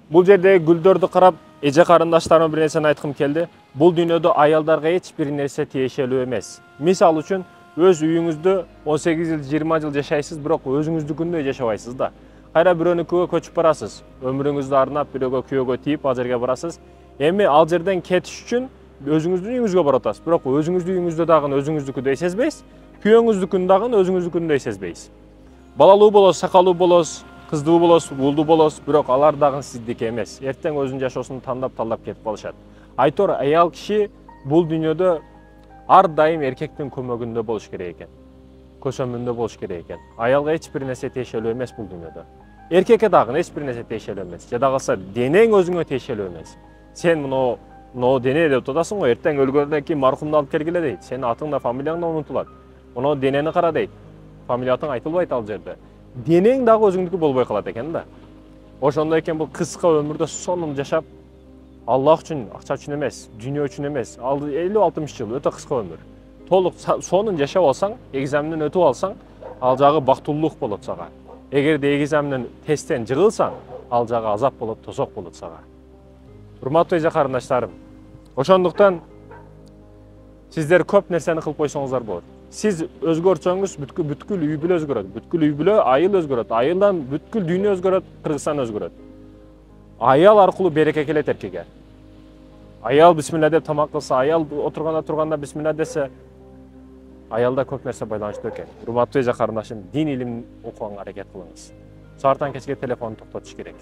Бул жердеги гүлдөрдү карап, эже карындаштарыма бир нерсени айткым келди. Бул дүйнөдө аялдарга эч бир нерсе тиешелүү эмес. Мисал үчүн, өз үйүңүздө 18 жыл, 20 жыл жашайсыз, бирок өзүңүздүкүндөй жашабайсыз да. Кайра бирөөнүкүгө көчүп барасыз. Өмүрүңүздү арнап бирөөгө күйөөгө тийип ал жерге барасыз. Эми ал жерден кетиш үчүн өзүңүздүн үйүңүзгө барып атасыз. Бирок өзүңүздүн үйүңүздө дагы өзүңүздүкүдөй сезбейсиз. Күйөөңүздүкүн дагы өзүңүздүкүндөй сезбейсиз. Балалуу болосуз, сакалуу болосуз, кыздуу болосуз, уулдуу болосуз, бирок алар дагы сиздики эмес. Эртең өзүнүн жашоосун тандап кетип калышат. Айтор аял киши бул дүйнөдө ар дайым эркектин көмөгүндө болуш керек экен. Көсөмүндө болуш керек экен. Аялга эч бир нерсе тиешелүү эмес бул дүйнөдө. Эркекке дагы эч бир нерсе тиешелүү эмес. Жада калса денең өзүңө тиешелүү эмес. Сен муну дене деп атасың го, эртең өлгөндөн кийин маркумду алып келгиле дейт. Сенин атың да фамилияң да унутулат. Муну денени кара дейт. Фамилиятың айтылбайт ал жерде. Денең дагы өзүңдүкү болбой калат экен да. Ошондой экен бул кыска өмүрдө сонун жашап, Аллах үчүн, акча үчүн эмес, дүйнө үчүн эмес, 50-60 жыл өтө кыска өмүр. Толук сонун жашап алсаң, экзаменден өтүп алсаң, ал жагы бактылуулук болот сага. Эгерде экзаменден тесттен жыгылсаң, ал жагы азап болот, тозок болот сага. Урматтуу эже карындаштарым, ошондуктан сиздер көп нерсени кылып койсоңуздар болот. Сиз өзгөртсөңүз бүткүл үй бүлө өзгөрөт. Бүткүл үй бүлө айыл өзгөрөт. Айылдан бүткүл дүйнө өзгөрөт, Кыргызстан өзгөрөт. Аял аркылуу береке келет эркекке. Аял бисмилла деп тамак кылса, аял отурганда бисмилла десе, аялда көп нерсе байланыштуу экен. Урматтуу эже карындашым, дин илимин окуганга аракет кылыңыз. Саартан кечке телефонду токтотуш керек.